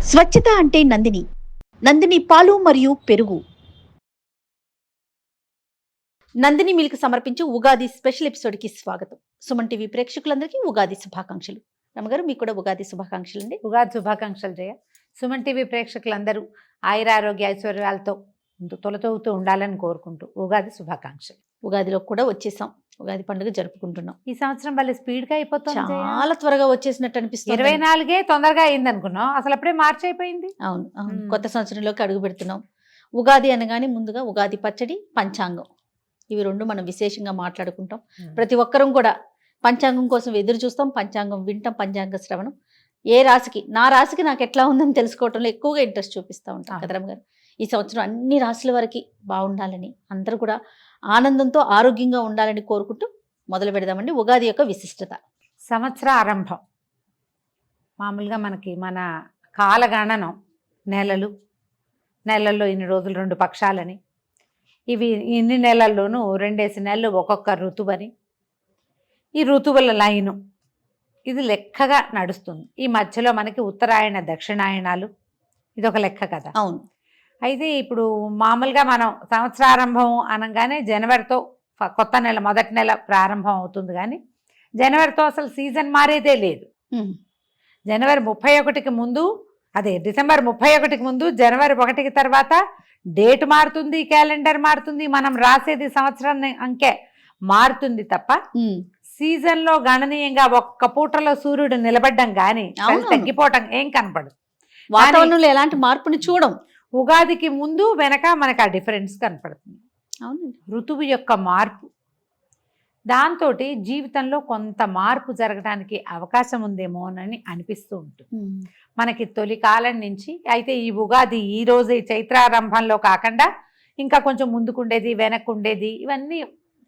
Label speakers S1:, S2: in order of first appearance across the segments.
S1: స్వచ్ఛత అంటే నందిని. నందిని పాలు మరియు పెరుగు. నందిని మిల్క్ సమర్పించు ఉగాది స్పెషల్ ఎపిసోడ్కి స్వాగతం. సుమన్ టీవీ ప్రేక్షకులందరికీ ఉగాది శుభాకాంక్షలు. రమగారు మీకు కూడా ఉగాది శుభాకాంక్షలు అండి.
S2: ఉగాది శుభాకాంక్షలు జయ. సుమన్ టీవీ ప్రేక్షకులందరూ ఆయురారోగ్య ఐశ్వర్యాలతో తొలతూగుతూ ఉండాలని కోరుకుంటూ ఉగాది శుభాకాంక్షలు.
S1: ఉగాదిలో కూడా వచ్చేసాం, ఉగాది పండుగ జరుపుకుంటున్నాం.
S2: ఈ సంవత్సరం వాళ్ళు స్పీడ్గా అయిపోతుంది,
S1: చాలా త్వరగా వచ్చేసినట్టు అనిపిస్తుంది.
S2: 24 తొందరగా అయింది అనుకున్నాం, అసలు అప్పుడే మార్చి అయిపోయింది.
S1: అవును అవును, కొత్త సంవత్సరంలోకి అడుగు పెడుతున్నాం. ఉగాది అనగానే ముందుగా ఉగాది పచ్చడి, పంచాంగం, ఇవి రెండు మనం విశేషంగా మాట్లాడుకుంటాం. ప్రతి ఒక్కరం కూడా పంచాంగం కోసం ఎదురు చూస్తాం, పంచాంగం వింటాం, పంచాంగ శ్రవణం. ఏ రాశికి, నా రాశికి నాకు ఎట్లా ఉందని తెలుసుకోవటంలో ఎక్కువగా ఇంట్రెస్ట్ చూపిస్తూ ఉంటాం కదరమ్మ గారు. ఈ సంవత్సరం అన్ని రాశుల వారికి బాగుండాలని, అందరూ కూడా ఆనందంతో ఆరోగ్యంగా ఉండాలని కోరుకుంటూ మొదలు పెడదామండి. ఉగాది యొక్క విశిష్టత.
S2: సంవత్సర ఆరంభం మామూలుగా మన కాలగణనం నెలల్లో ఇన్ని రోజులు 2 పక్షాలని, ఇవి ఇన్ని నెలల్లోనూ 2 నెలలు ఒక్కొక్క ఋతువని, ఈ ఋతువుల లైను ఇది లెక్కగా నడుస్తుంది. ఈ మధ్యలో మనకి ఉత్తరాయణ దక్షిణాయనాలు, ఇది ఒక లెక్క కదా.
S1: అవును.
S2: అయితే ఇప్పుడు మామూలుగా మనం సంవత్సరారంభం అనగానే జనవరితో కొత్త నెల, మొదటి నెల ప్రారంభం అవుతుంది. కానీ జనవరితో అసలు సీజన్ మారేదే లేదు. జనవరి 31కి ముందు, డిసెంబర్ 31కి ముందు, జనవరి 1కి తర్వాత డేట్ మారుతుంది, క్యాలెండర్ మారుతుంది, మనం రాసేది సంవత్సరాన్ని అంకె మారుతుంది తప్ప సీజన్లో గణనీయంగా ఒక్క పూటలో సూర్యుడు నిలబడ్డం కానీ తగ్గిపోవటం ఏం కనపడదు.
S1: వాతావరణంలో ఎలాంటి మార్పుని చూడం.
S2: ఉగాదికి ముందు వెనక మనకు ఆ డిఫరెన్స్ కనపడుతుంది.
S1: అవును,
S2: ఋతువు యొక్క మార్పు, దాంతో జీవితంలో కొంత మార్పు జరగడానికి అవకాశం ఉందేమోనని అనిపిస్తూ ఉంటుంది మనకి తొలి కాలం నుంచి. అయితే ఈ ఉగాది ఈ రోజు చైత్రారంభంలో కాకుండా ఇంకా కొంచెం ముందుకుండేది, వెనక్కుండేది, ఇవన్నీ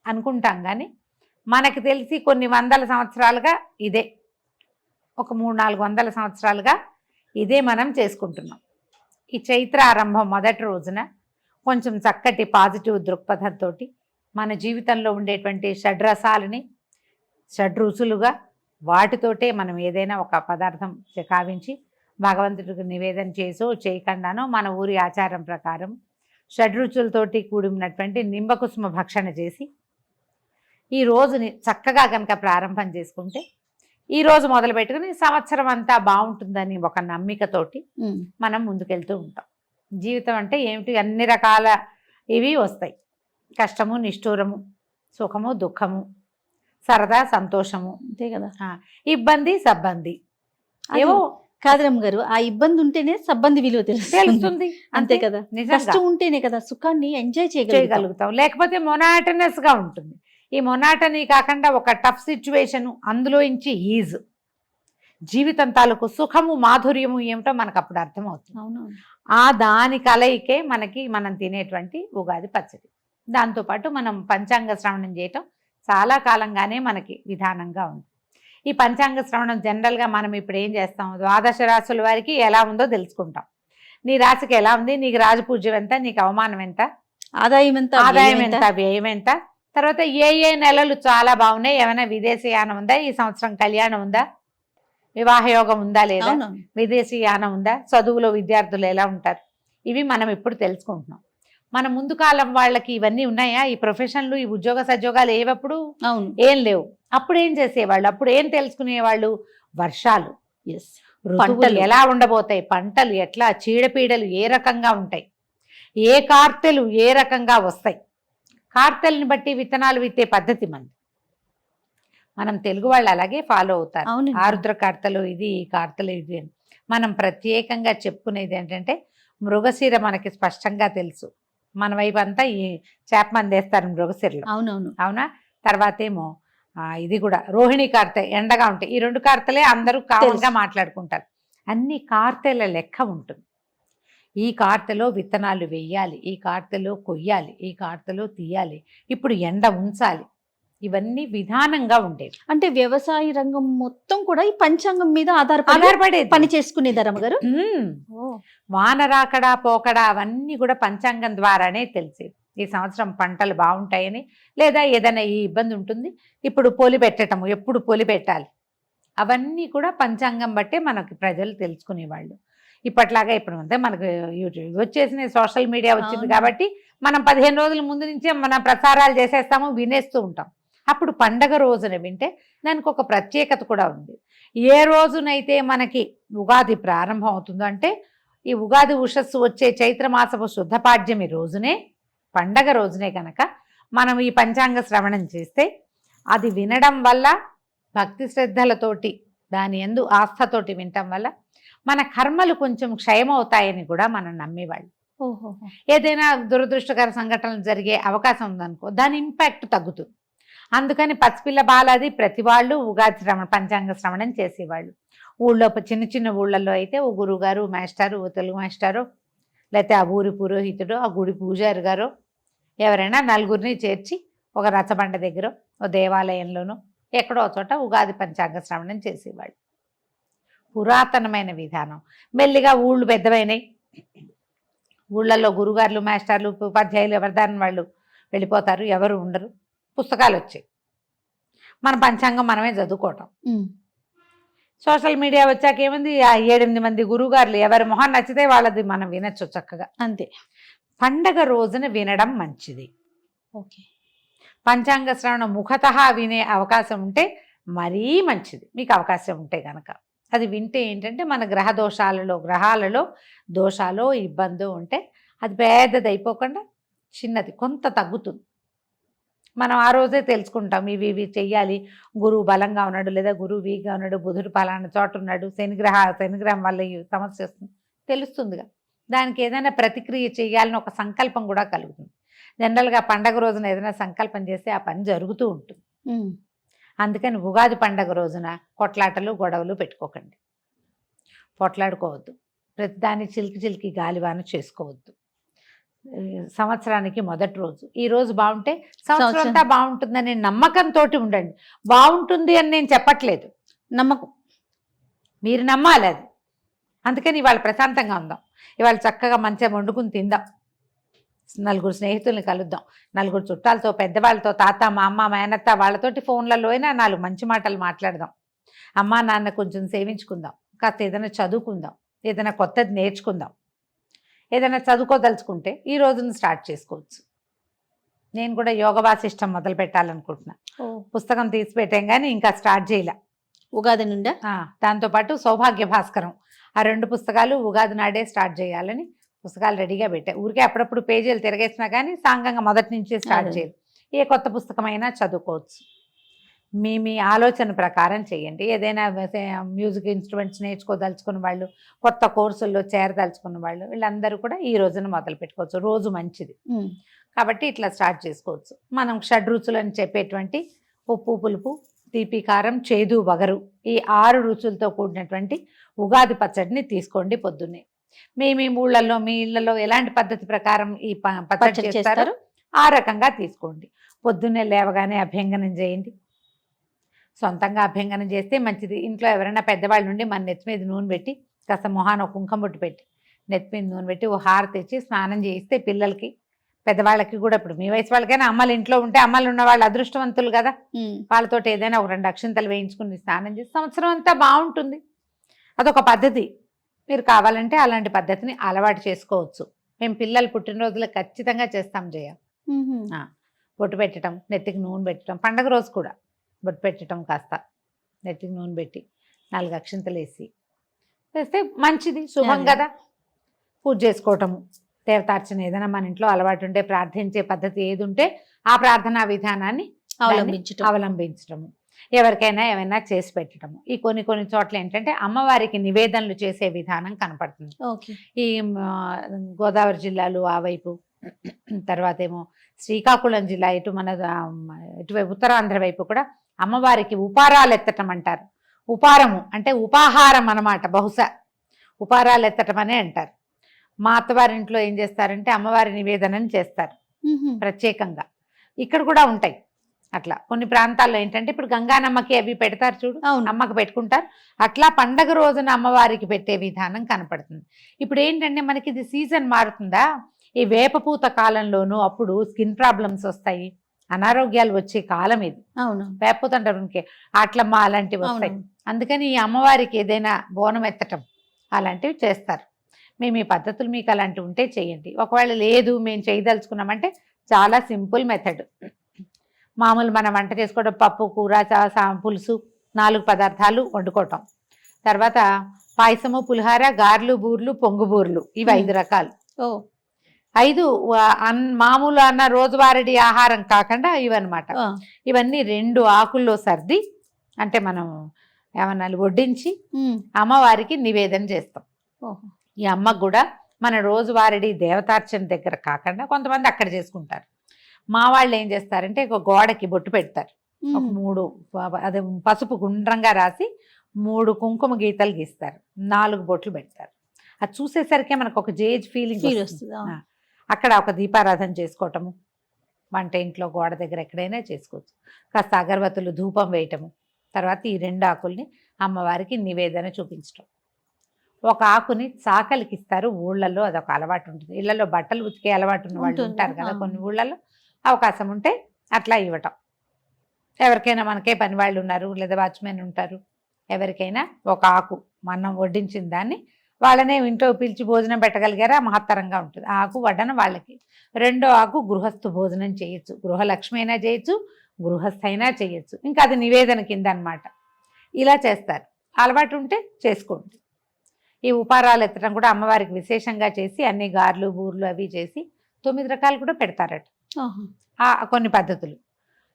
S2: అనుకుంటాం. కానీ మనకి తెలిసి కొన్ని వందల సంవత్సరాలుగా ఇదే, ఒక 300-400 సంవత్సరాలుగా ఇదే మనం చేసుకుంటున్నాం. ఈ చైత్ర ఆరంభం మొదటి రోజున కొంచెం చక్కటి పాజిటివ్ దృక్పథంతో మన జీవితంలో ఉండేటువంటి షడ్రసాలని షడ్రుచులుగా వాటితోటే మనం ఏదైనా ఒక పదార్థం కావించి భగవంతుడికి నివేదన చేసో చేయకుండానో మన ఊరి ఆచారం ప్రకారం షడ్రుచులతోటి కూడి ఉన్నటువంటి నింబకుసుమ భక్షణ చేసి ఈ రోజుని చక్కగా కనుక ప్రారంభం చేసుకుంటే, ఈ రోజు మొదలు పెట్టుకుని సంవత్సరం అంతా బాగుంటుందని ఒక నమ్మికతోటి మనం ముందుకెళ్తూ ఉంటాం. జీవితం అంటే ఏమిటి, అన్ని రకాల ఇవి వస్తాయి. కష్టము, నిష్ఠూరము, సుఖము, దుఃఖము, సరదా, సంతోషము,
S1: అంతే కదా.
S2: ఇబ్బంది, సబ్బంది, ఏవో
S1: కాదరమ్మ గారు. ఆ ఇబ్బంది ఉంటేనే సబ్బంది విలువ తెలుస్తుంది. అంతే కదా. కష్టం ఉంటేనే కదా సుఖాన్ని ఎంజాయ్ చేయగలుగుతాం.
S2: లేకపోతే మొనాటనస్గా ఉంటుంది. ఈ మొనాటనీ కాకుండా ఒక టఫ్ సిచ్యువేషన్, అందులో నుంచి ఈజ్, జీవితం తాలూకు సుఖము, మాధుర్యము ఏమిటో మనకు అప్పుడు అర్థమవుతుంది.
S1: అవును.
S2: ఆ దాని కలయికే మనం తినేటువంటి ఉగాది పచ్చడి. దాంతోపాటు మనం పంచాంగ శ్రవణం చేయటం చాలా కాలంగానే మనకి విధానంగా ఉంది. ఈ పంచాంగ శ్రవణం జనరల్గా మనం ఇప్పుడు ఏం చేస్తాం, 12 రాశుల వారికి ఎలా ఉందో తెలుసుకుంటాం. నీ రాశికి ఎలా ఉంది, నీకు రాజపూజ్యం ఎంత, నీకు అవమానం ఎంత, ఆదాయం ఎంత, వ్యయం ఎంత, తర్వాత ఏ నెలలు చాలా బాగున్నాయి, ఏమైనా విదేశీయానం ఉందా, ఈ సంవత్సరం కళ్యాణం ఉందా, వివాహయోగం ఉందా లేదా, విదేశీయానం ఉందా, చదువులో విద్యార్థులు ఎలా ఉంటారు, ఇవి మనం ఇప్పుడు తెలుసుకుంటున్నాం. మన ముందు కాలం వాళ్ళకి ఇవన్నీ ఉన్నాయా, ఈ ప్రొఫెషన్లు, ఈ ఉద్యోగ సద్యోగాలు ఏవప్పుడు ఏం లేవు. అప్పుడు ఏం చేసేవాళ్ళు, అప్పుడు ఏం తెలుసుకునేవాళ్ళు, వర్షాలు, ఋతువులు ఎలా ఉండబోతాయి, పంటలు ఎట్లా, చీడపీడలు ఏ రకంగా ఉంటాయి, ఏ కార్తెలు ఏ రకంగా వస్తాయి, కార్తెల్ని బట్టి విత్తనాలు విత్తే పద్ధతి మనం తెలుగు వాళ్ళు అలాగే ఫాలో అవుతారు. ఆరుద్ర కార్తెలు ఇది, ఈ కార్తెలు ఇది అని. మనం ప్రత్యేకంగా చెప్పుకునేది ఏంటంటే మృగశిర మనకి స్పష్టంగా తెలుసు. మన వైపు అంతా ఈ చేప మందేస్తారు మృగశిరలో.
S1: అవునవును.
S2: అవునా. తర్వాత ఏమో ఇది కూడా రోహిణి కార్తె, ఎండగా ఉంటాయి. ఈ 2 కార్తెలే అందరూ కామన్గా మాట్లాడుకుంటారు. అన్ని కార్తెల లెక్క ఉంటుంది. ఈ కార్తెలో విత్తనాలు వేయాలి, ఈ కార్తెలో కొయ్యాలి, ఈ కార్తెలో తీయాలి, ఇప్పుడు ఎండ ఉంచాలి, ఇవన్నీ విధానంగా ఉండేవి.
S1: అంటే వ్యవసాయ రంగం మొత్తం కూడా ఈ పంచాంగం మీద ఆధారపడే పని చేసుకునేది రమ్మ గారు.
S2: వాన రాకడా పోకడా అవన్నీ కూడా పంచాంగం ద్వారానే తెలిసేది. ఈ సంవత్సరం పంటలు బాగుంటాయని, లేదా ఏదైనా ఈ ఇబ్బంది ఉంటుంది, ఇప్పుడు పొలి పెట్టటము, ఎప్పుడు పొలి పెట్టాలి, అవన్నీ కూడా పంచాంగం బట్టే మనకి ప్రజలు తెలుసుకునేవాళ్ళు. ఇప్పట్లాగా ఇప్పుడు అంతే మనకు యూట్యూబ్ వచ్చేసిన సోషల్ మీడియా వచ్చింది
S1: అవును.
S2: కాబట్టి మనం 15 రోజుల ముందు నుంచే మన ప్రసారాలు చేసేస్తాము, వినేస్తూ ఉంటాం. అప్పుడు పండగ రోజున వింటే దానికి ఒక ప్రత్యేకత కూడా ఉంది. ఏ రోజునైతే మనకి ఉగాది ప్రారంభం అవుతుందో అంటే ఈ ఉగాది ఉషస్సు వచ్చే చైత్రమాసపు శుద్ధపాడ్యమి రోజునే, పండగ రోజునే కనుక మనం ఈ పంచాంగ శ్రవణం చేస్తే అది వినడం వల్ల భక్తి శ్రద్ధలతోటి దాని యందు ఆస్థతోటి వినటం వల్ల మన కర్మలు కొంచెం క్షయమవుతాయని కూడా మనం నమ్మేవాళ్ళు.
S1: ఓహో.
S2: ఏదైనా దురదృష్టకర సంఘటనలు జరిగే అవకాశం ఉందనుకో దాని ఇంపాక్ట్ తగ్గుతుంది. అందుకని పసిపిల్ల బాలాది ప్రతి వాళ్ళు ఉగాది పంచాంగ శ్రవణం చేసేవాళ్ళు. ఊళ్ళో చిన్న చిన్న ఊళ్ళల్లో అయితే ఓ గురువుగారు మాస్టారు, ఓ తెలుగు మాస్టారు, లేకపోతే ఆ ఊరి పురోహితుడు, ఆ గుడి పూజారి గారు ఎవరైనా నలుగురిని చేర్చి ఒక రచ్చబండ దగ్గర ఓ దేవాలయంలోనూ ఎక్కడో చోట ఉగాది పంచాంగ శ్రవణం చేసేవాళ్ళు. పురాతనమైన విధానం. మెల్లిగా ఊళ్ళు పెద్దవైనాయి, ఊళ్ళల్లో గురుగారులు మాస్టర్లు ఉపాధ్యాయులు ఎవరిదాని వాళ్ళు వెళ్ళిపోతారు, ఎవరు ఉండరు, పుస్తకాలు వచ్చాయి, మన పంచాంగం మనమే చదువుకోవటం. సోషల్ మీడియా వచ్చాక ఏముంది, ఆ 7-8 మంది గురువుగారులు ఎవరి మొహం నచ్చితే వాళ్ళది మనం వినొచ్చు చక్కగా.
S1: అంతే.
S2: పండగ రోజున వినడం మంచిది.
S1: ఓకే.
S2: పంచాంగ శ్రవణం ముఖతః వినే అవకాశం ఉంటే మరీ మంచిది, మీకు అవకాశం ఉంటే కనుక. అది వింటే ఏంటంటే మన గ్రహాలలో దోషాలు ఇబ్బంది ఉంటే అది పెద్దది అయిపోకుండా చిన్నది కొంత తగ్గుతుంది. మనం ఆ రోజే తెలుసుకుంటాం ఇవి చెయ్యాలి, గురువు బలంగా ఉన్నాడు లేదా గురువు వీక్గా ఉన్నాడు, బుధుడు పలానా చోట ఉన్నాడు, శనిగ్రహం వల్ల ఈ సమస్య వస్తుంది తెలుస్తుందిగా. దానికి ఏదైనా ప్రతిక్రియ చేయాలని ఒక సంకల్పం కూడా కలుగుతుంది. జనరల్గా పండగ రోజున ఏదైనా సంకల్పం చేస్తే ఆ పని జరుగుతూ ఉంటుంది. అందుకని ఉగాది పండగ రోజున కొట్లాటలు గొడవలు పెట్టుకోకండి, పొట్లాడుకోవద్దు, ప్రతిదాన్ని చిలికి గాలివాన చేసుకోవద్దు. సంవత్సరానికి మొదటి రోజు ఈ రోజు బాగుంటే సంవత్సరం అంతా బాగుంటుందనే నమ్మకంతో ఉండండి. బాగుంటుంది అని నేను చెప్పట్లేదు,
S1: నమ్మకం
S2: మీరు నమ్మాలి అది. అందుకని ఇవాళ ప్రశాంతంగా ఉందాం, ఇవాళ చక్కగా మంచిగా వండుకుని తిందాం, నలుగురు స్నేహితుల్ని కలుద్దాం, నలుగురు చుట్టాలతో పెద్దవాళ్ళతో తాత మా అమ్మ మేనత్త వాళ్ళతోటి ఫోన్లలో అయినా 4 మంచి మాటలు మాట్లాడదాం, అమ్మా నాన్న కొంచెం సేవించుకుందాం, కాస్త ఏదైనా చదువుకుందాం, ఏదైనా కొత్తది నేర్చుకుందాం. ఏదైనా చదువుకోదలుచుకుంటే ఈ రోజున స్టార్ట్ చేసుకోవచ్చు. నేను కూడా యోగ వాసిష్టం మొదలు పెట్టాలనుకుంటున్నా, పుస్తకం తీసి పెట్టాం కానీ ఇంకా స్టార్ట్ చేయలే.
S1: ఉగాది నుండా
S2: దాంతోపాటు సౌభాగ్య భాస్కరం, ఆ 2 పుస్తకాలు ఉగాది నాడే స్టార్ట్ చేయాలని పుస్తకాలు రెడీగా పెట్టాయి. ఊరికే అప్పుడప్పుడు పేజీలు తిరగేసినా కానీ సాంగంగా మొదటి నుంచి స్టార్ట్ చేయాలి. ఏ కొత్త పుస్తకమైనా చదువుకోవచ్చు. మీ ఆలోచన ప్రకారం చేయండి. ఏదైనా మ్యూజిక్ ఇన్స్ట్రుమెంట్స్ నేర్చుకోదలుచుకున్న వాళ్ళు, కొత్త కోర్సుల్లో చేరదలుచుకున్న వాళ్ళు, వీళ్ళందరూ కూడా ఈ రోజున మొదలు పెట్టుకోవచ్చు. రోజు మంచిది కాబట్టి ఇట్లా స్టార్ట్ చేసుకోవచ్చు. మనం షడ్రుచులు అని చెప్పేటువంటి ఉప్పు పులుపు తీపి కారం చేదు వగరు ఈ 6 రుచులతో కూడినటువంటి ఉగాది పచ్చడిని తీసుకోండి పొద్దున్నే. మీ ఊళ్ళల్లో మీ ఇళ్లలో ఎలాంటి పద్ధతి ప్రకారం ఈ పచ్చడి చేస్తారు ఆ రకంగా తీసుకోండి. పొద్దున్నే లేవగానే అభ్యంగనం చేయండి. సొంతంగా అభ్యంగనం చేస్తే మంచిది. ఇంట్లో ఎవరైనా పెద్దవాళ్ళు నుండి మన నెత్తి మీద నూనె పెట్టి కాస్త మొహాన ఒక కుంకుమ బొట్టు పెట్టి నెత్తి మీద నూనె పెట్టి ఓ హార తెచ్చి స్నానం చేయిస్తే పిల్లలకి పెద్దవాళ్ళకి కూడా, ఇప్పుడు మీ వయసు వాళ్ళకైనా అమ్మలు ఇంట్లో ఉంటే అమ్మలు ఉన్న వాళ్ళు అదృష్టవంతులు కదా, వాళ్ళతో ఏదైనా ఒక 2 అక్షింతలు వేయించుకుని స్నానం చేసి సంవత్సరం అంతా బాగుంటుంది. అదొక పద్ధతి. మీరు కావాలంటే అలాంటి పద్ధతిని అలవాటు చేసుకోవచ్చు. మేము పిల్లలు పుట్టినరోజులు ఖచ్చితంగా చేస్తాం జయ. బొట్టు పెట్టడం, నెత్తికి నూనె పెట్టడం, పండగ రోజు కూడా బొట్టు పెట్టడం, కాస్త నెత్తికి నూనె పెట్టి 4 అక్షింతలు వేస్తే మంచిది, శుభం కదా. పూజ చేసుకోవటము, దేవతార్చన ఏదైనా మన ఇంట్లో అలవాటు ఉంటే ప్రార్థించే పద్ధతి ఏది ఉంటే ఆ ప్రార్థనా విధానాన్ని అవలంబించటము, ఎవరికైనా ఏమైనా చేసి పెట్టడము. ఈ కొన్ని చోట్ల ఏంటంటే అమ్మవారికి నివేదనలు చేసే విధానం కనపడుతుంది. ఈ గోదావరి జిల్లాలు ఆ వైపు, తర్వాత ఏమో శ్రీకాకుళం జిల్లా ఇటు మన ఇటువైపు ఉత్తరాంధ్ర వైపు కూడా అమ్మవారికి ఉపారాలు ఎత్తటం అంటారు. ఉపారము అంటే ఉపాహారం అన్నమాట, బహుశా ఉపారాలు ఎత్తటం అనే అంటారు. మా అత్తవారింట్లో ఏం చేస్తారంటే అమ్మవారి నివేదనని చేస్తారు ప్రత్యేకంగా. ఇక్కడ కూడా ఉంటాయి అట్లా కొన్ని ప్రాంతాల్లో. ఏంటంటే ఇప్పుడు గంగానమ్మకి అవి పెడతారు చూడు, అమ్మకి పెట్టుకుంటారు. అట్లా పండగ రోజున అమ్మవారికి పెట్టే విధానం కనపడుతుంది. ఇప్పుడు ఏంటంటే మనకి ఇది సీజన్ మారుతుందా, ఈ వేపపూత కాలంలోనూ అప్పుడు స్కిన్ ప్రాబ్లమ్స్ వస్తాయి, అనారోగ్యాలు వచ్చే కాలం ఇది.
S1: అవును,
S2: వేపపూత అంటారు ఇంకే అట్లమ్మ అలాంటివి వస్తాయి. అందుకని ఈ అమ్మవారికి ఏదైనా బోనం ఎత్తటం అలాంటివి చేస్తారు. మేము ఈ పద్ధతులు మీకు అలాంటివి ఉంటే చేయండి. ఒకవేళ లేదు మేము చేయదలుచుకున్నామంటే చాలా సింపుల్ మెథడ్. మామూలు మనం వంట చేసుకోవడం పప్పు, కూర, పులుసు 4 పదార్థాలు వండుకోవటం. తర్వాత పాయసము, పులిహార, గారెలు, బూర్లు, పొంగు బూర్లు, ఇవి 5 రకాలు.
S1: ఓ
S2: 5 మామూలు అన్న రోజువారీ ఆహారం కాకుండా ఇవన్నమాట.
S1: ఆ,
S2: ఇవన్నీ 2 ఆకుల్లో సర్ది, అంటే మనం ఏమన్నా వడ్డించి
S1: ఉమ్,
S2: అమ్మవారికి నివేదన చేస్తాం.
S1: ఓహో,
S2: ఈ అమ్మకు కూడా మన రోజువారీ దేవతార్చన దగ్గర కాకుండా కొంతమంది అక్కడ చేసుకుంటారు. మా వాళ్ళు ఏం చేస్తారంటే ఒక గోడకి బొట్టు పెడతారు. ఒక
S1: ఉమ్,
S2: 3 అదే పసుపు గుండ్రంగా రాసి 3 కుంకుమ గీతలు గీస్తారు, 4 బొట్లు పెడతారు. అది చూసేసరికి మనకు ఒక జేజ్ ఫీలింగ్
S1: ఫీల్
S2: వస్తుంది.
S1: వస్తుంది. ఆ,
S2: అక్కడ ఒక దీపారాధన చేసుకోవటము, వంట ఇంట్లో గోడ దగ్గర ఎక్కడైనా చేసుకోవచ్చు. కాస్త అగరబత్తులు, ధూపం వేయటము. తర్వాత ఈ 2 ఆకుల్ని అమ్మవారికి నివేదన చూపించటం. ఒక ఆకుని చాకలికి ఇస్తారు ఊళ్ళల్లో, అదొక అలవాటు ఉంటుంది. ఇళ్లలో బట్టలు ఉతికే అలవాటు ఉన్న వాళ్ళు
S1: ఉంటుంది.
S2: ఉంటారు కదా
S1: ఆ.
S2: కొన్ని ఊళ్ళల్లో. అవకాశం ఉంటే అట్లా ఇవ్వటం. ఎవరికైనా, మనకే పని వాళ్ళు ఉన్నారు లేదా వాచ్మెన్ ఉంటారు, ఎవరికైనా ఒక ఆకు మనం వడ్డించిన దాన్ని వాళ్ళనే ఇంట్లో పిలిచి భోజనం పెట్టగలిగారా మహత్తరంగా ఉంటుంది. ఆ ఆకు వడ్డన వాళ్ళకి. 2వ ఆకు గృహస్థు భోజనం చేయొచ్చు, గృహలక్ష్మి అయినా చేయొచ్చు, గృహస్థ అయినా చేయొచ్చు. ఇంకా అది నివేదన కింద అనమాట. ఇలా చేస్తారు. అలవాటు ఉంటే చేసుకోండి. ఈ ఉపారాలు ఎత్తడం కూడా అమ్మవారికి విశేషంగా చేసి అన్ని గారెలు, బూర్లు అవి చేసి 9 రకాలు కూడా పెడతారట.
S1: ఆహా,
S2: కొన్ని పద్ధతులు.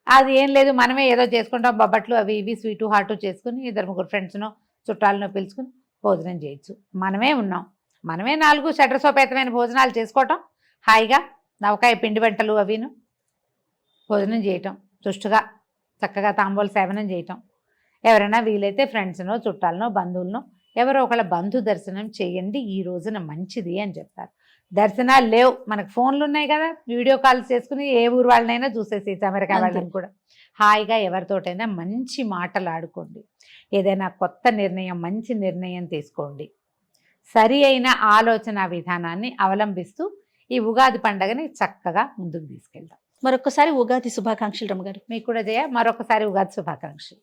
S2: అది ఏం లేదు, మనమే ఏదో చేసుకుంటాం, బొబ్బట్లు అవి ఇవి స్వీటు హాటు చేసుకుని 2-3 ఫ్రెండ్స్నో చుట్టాలనో పిలుచుకుని భోజనం చేయొచ్చు. మనమే ఉన్నాం, మనమే 4 షడ్రసోపేతమైన భోజనాలు చేసుకోవటం, హాయిగా నవకాయ పిండి వంటలు అవిను భోజనం చేయటం, చుష్టుగా చక్కగా తాంబూల సేవనం చేయటం. ఎవరైనా వీలైతే ఫ్రెండ్స్నో చుట్టాలనో బంధువులనో ఎవరో ఒకళ్ళ బంధు దర్శనం చేయండి, ఈ రోజున మంచిది అని చెప్తారు. దర్శనాలు లేవు, మనకు ఫోన్లు ఉన్నాయి కదా, వీడియో కాల్స్ చేసుకుని ఏ ఊరు వాళ్ళనైనా చూసేసేసి, అమెరికా
S1: అంతే.
S2: వాళ్ళని కూడా హాయిగా ఎవరితోటైనా మంచి మాటలు ఆడుకోండి. ఏదైనా కొత్త నిర్ణయం, మంచి నిర్ణయం తీసుకోండి. సరి అయిన ఆలోచన విధానాన్ని అవలంబిస్తూ ఈ ఉగాది పండుగని చక్కగా ముందుకు తీసుకెళ్దాం.
S1: మరొకసారి ఉగాది శుభాకాంక్షలు రమ్మగారు.
S2: మీకు కూడా మరొకసారి ఉగాది శుభాకాంక్షలు.